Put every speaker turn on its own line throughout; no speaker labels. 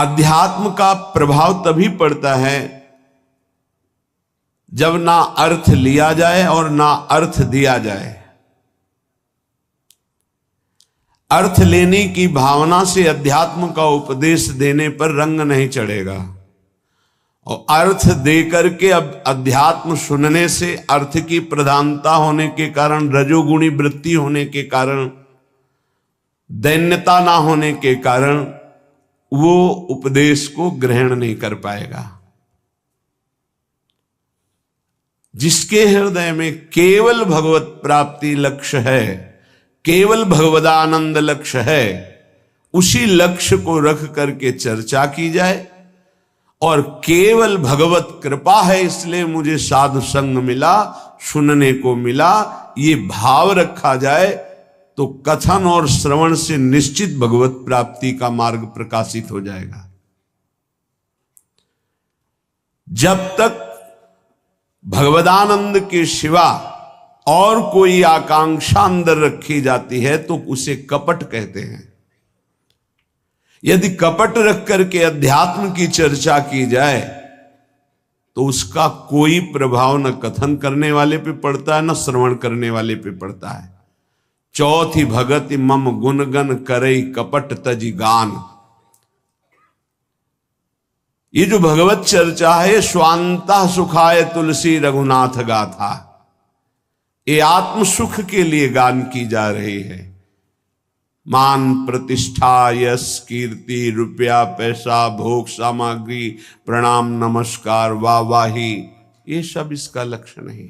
अध्यात्म का प्रभाव तभी पड़ता है जब ना अर्थ लिया जाए और ना अर्थ दिया जाए। अर्थ लेने की भावना से अध्यात्म का उपदेश देने पर रंग नहीं चढ़ेगा, और अर्थ दे करके अब अध्यात्म सुनने से अर्थ की प्रधानता होने के कारण, रजोगुणी वृत्ति होने के कारण, दैन्यता ना होने के कारण वो उपदेश को ग्रहण नहीं कर पाएगा। जिसके हृदय में केवल भगवत प्राप्ति लक्ष्य है, केवल भगवदानंद लक्ष्य है, उसी लक्ष्य को रख करके चर्चा की जाए, और केवल भगवत कृपा है इसलिए मुझे साधु संग मिला, सुनने को मिला, ये भाव रखा जाए तो कथन और श्रवण से निश्चित भगवत प्राप्ति का मार्ग प्रकाशित हो जाएगा। जब तक भगवदानंद के सिवा और कोई आकांक्षा अंदर रखी जाती है तो उसे कपट कहते हैं। यदि कपट रख करके अध्यात्म की चर्चा की जाए तो उसका कोई प्रभाव न कथन करने वाले पे पड़ता है, न श्रवण करने वाले पे पड़ता है। चौथी भगति मम गुणगन करई कपट तजी गान। ये जो भगवत चर्चा है, स्वांता सुखाय तुलसी रघुनाथ गाथा, ये आत्म सुख के लिए गान की जा रही है। मान प्रतिष्ठा यश कीर्ति रुपया पैसा भोग सामग्री प्रणाम नमस्कार वाहवाही, ये सब इसका लक्ष्य नहीं।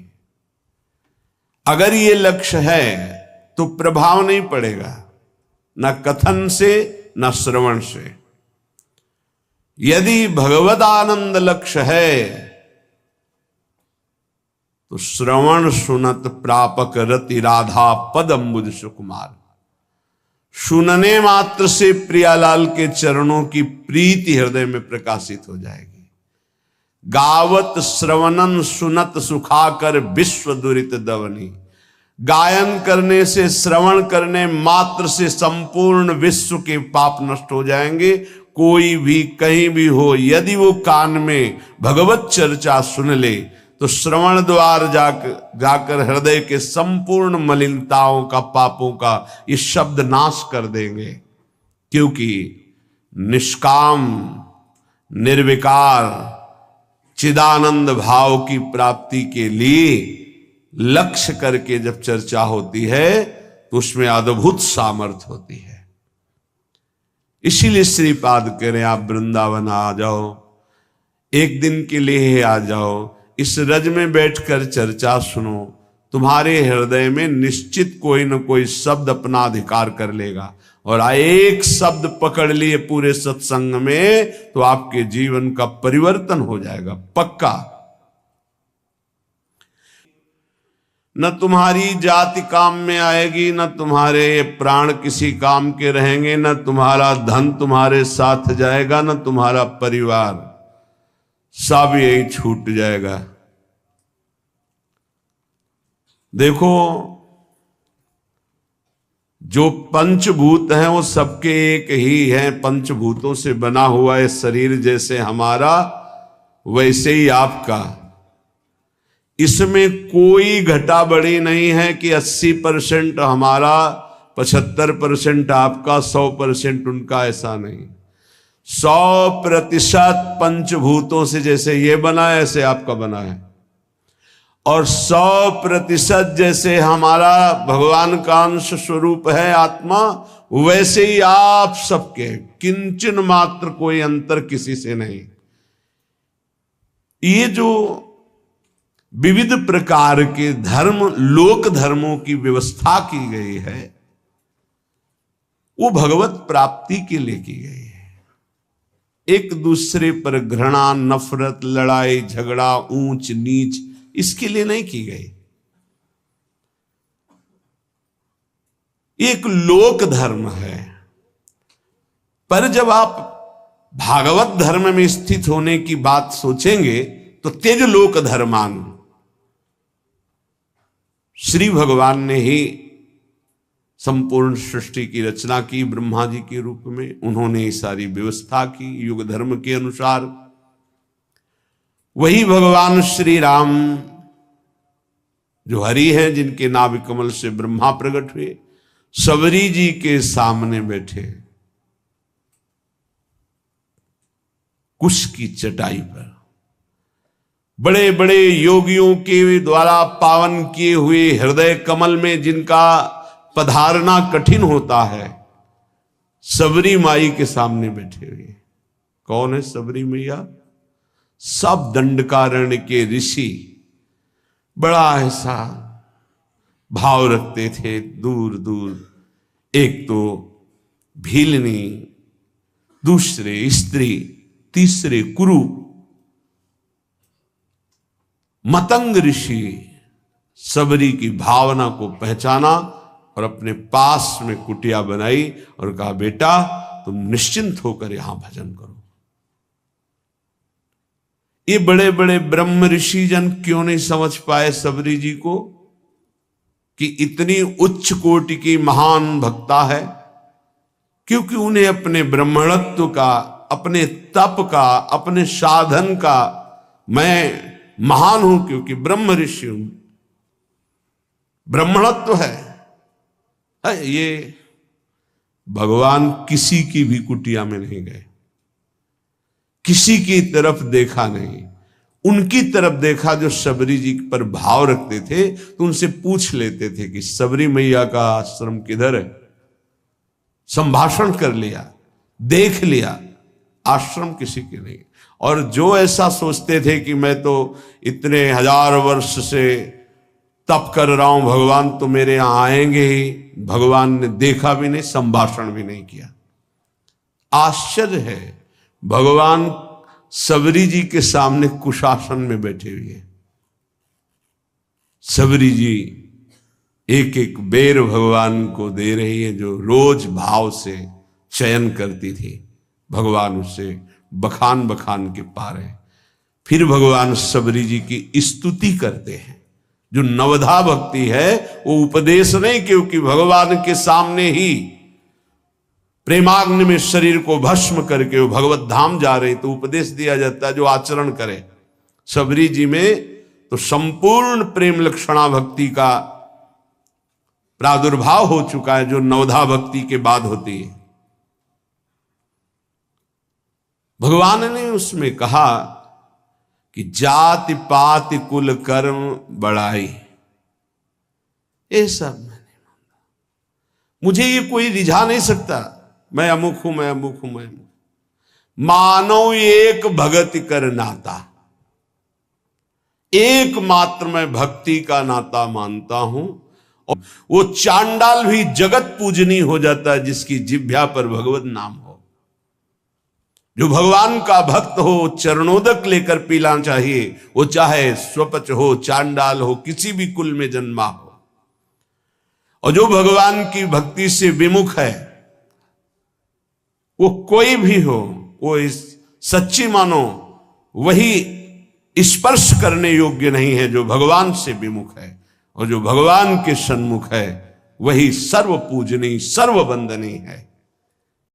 अगर ये लक्ष्य है तो प्रभाव नहीं पड़ेगा, न कथन से न श्रवण से। यदि भगवद आनंद लक्ष्य है तो श्रवण सुनत प्रापक रति राधा पद अम्बुज सुकुमार। सुनने मात्र से प्रियालाल के चरणों की प्रीति हृदय में प्रकाशित हो जाएगी। गावत श्रवणन सुनत सुखाकर विश्व दुरित दवनी। गायन करने से, श्रवण करने मात्र से संपूर्ण विश्व के पाप नष्ट हो जाएंगे। कोई भी कहीं भी हो, यदि वो कान में भगवत चर्चा सुन ले तो श्रवण द्वार जाकर हृदय के संपूर्ण मलिनताओं का, पापों का ये शब्द नाश कर देंगे। क्योंकि निष्काम निर्विकार चिदानंद भाव की प्राप्ति के लिए लक्ष्य करके जब चर्चा होती है तो उसमें अद्भुत सामर्थ्य होती है। इसीलिए श्रीपाद कह रहे हैं आप वृंदावन आ जाओ, एक दिन के लिए आ जाओ, इस रज में बैठकर चर्चा सुनो, तुम्हारे हृदय में निश्चित कोई न कोई शब्द अपना अधिकार कर लेगा। और एक शब्द पकड़ लिए पूरे सत्संग में तो आपके जीवन का परिवर्तन हो जाएगा पक्का। न तुम्हारी जाति काम में आएगी, न तुम्हारे प्राण किसी काम के रहेंगे, न तुम्हारा धन तुम्हारे साथ जाएगा, न तुम्हारा परिवार, सब यही छूट जाएगा। देखो, जो पंचभूत हैं वो सबके एक ही हैं। पंचभूतों से बना हुआ है शरीर, जैसे हमारा वैसे ही आपका। इसमें कोई घटा बढ़ी नहीं है कि 80% हमारा, 75% आपका, 100% उनका, ऐसा नहीं। 100% पंचभूतों से जैसे ये बना है ऐसे आपका बना है, और 100% जैसे हमारा भगवान का अंश स्वरूप है आत्मा, वैसे ही आप सबके, किंचन मात्र कोई अंतर किसी से नहीं। ये जो विविध प्रकार के धर्म, लोक धर्मों की व्यवस्था की गई है वो भगवत प्राप्ति के लिए की गई है। एक दूसरे पर घृणा, नफरत, लड़ाई झगड़ा, ऊंच नीच, इसके लिए नहीं की गई। एक लोक धर्म है। पर जब आप भागवत धर्म में स्थित होने की बात सोचेंगे तो तेज लोक धर्मान, श्री भगवान ने ही संपूर्ण सृष्टि की रचना की ब्रह्मा जी के रूप में। उन्होंने सारी व्यवस्था की युग धर्म के अनुसार। वही भगवान श्री राम जो हरि हैं, जिनके नाभि कमल से ब्रह्मा प्रकट हुए, सबरी जी के सामने बैठे कुश की चटाई पर, बड़े बड़े योगियों के द्वारा पावन किए हुए हृदय कमल में जिनका पधारना कठिन होता है, सबरी माई के सामने बैठे हुए। कौन है सबरी मैया? सब दंडकारण्य के ऋषि बड़ा ऐसा भाव रखते थे, दूर दूर। एक तो भीलनी, दूसरे स्त्री, तीसरे कुरु, मतंग ऋषि सबरी की भावना को पहचाना और अपने पास में कुटिया बनाई और कहा, बेटा तुम निश्चिंत होकर यहां भजन करो। ये बड़े बड़े ब्रह्म ऋषि जन क्यों नहीं समझ पाए सबरी जी को कि इतनी उच्च कोटि की महान भक्ता है? क्योंकि उन्हें अपने ब्रह्मणत्व का, अपने तप का, अपने साधन का, मैं महान हूं क्योंकि ब्रह्म ऋषि हूं, ब्रह्मणत्व है। ये भगवान किसी की भी कुटिया में नहीं गए, किसी की तरफ देखा नहीं, उनकी तरफ देखा जो सबरी जी पर भाव रखते थे। तो उनसे पूछ लेते थे कि सबरी मैया का आश्रम किधर है। संभाषण कर लिया, देख लिया, आश्रम किसी के नहीं। और जो ऐसा सोचते थे कि मैं तो इतने हजार वर्ष से तप कर रहा हूं, भगवान तो मेरे यहां आएंगे ही, भगवान ने देखा भी नहीं, संभाषण भी नहीं किया। आश्चर्य है, भगवान सबरी जी के सामने कुशासन में बैठे हुए। सबरी जी एक एक बेर भगवान को दे रही है, जो रोज भाव से चयन करती थी। भगवान उससे बखान बखान के पा रहे। फिर भगवान सबरी जी की स्तुति करते हैं। जो नवधा भक्ति है वो उपदेश नहीं, क्योंकि भगवान के सामने ही प्रेमाग्नि में शरीर को भस्म करके वो भगवत धाम जा रहे, तो उपदेश दिया जाता है जो आचरण करे। सबरी जी में तो संपूर्ण प्रेम लक्षणा भक्ति का प्रादुर्भाव हो चुका है, जो नवधा भक्ति के बाद होती है। भगवान ने उसमें कहा कि जाति पाति कुल कर्म बढ़ाई, ये सब मैंने माना, मुझे ये कोई रिझा नहीं सकता। मैं अमुक हूं, मैं अमुक हूं, मैं अमुक। मानव एक भगति कर नाता, एकमात्र मैं भक्ति का नाता मानता हूं। और वो चांडाल भी जगत पूजनी हो जाता है जिसकी जिह्वा पर भगवत नाम हो। जो भगवान का भक्त हो, चरणोदक लेकर पीना चाहिए, वो चाहे स्वपच हो, चांडाल हो, किसी भी कुल में जन्मा हो। और जो भगवान की भक्ति से विमुख है, वो कोई भी हो, वो इस सच्ची मानो वही स्पर्श करने योग्य नहीं है जो भगवान से विमुख है। और जो भगवान के सन्मुख है वही सर्व पूजनीय, सर्व वंदनीय है।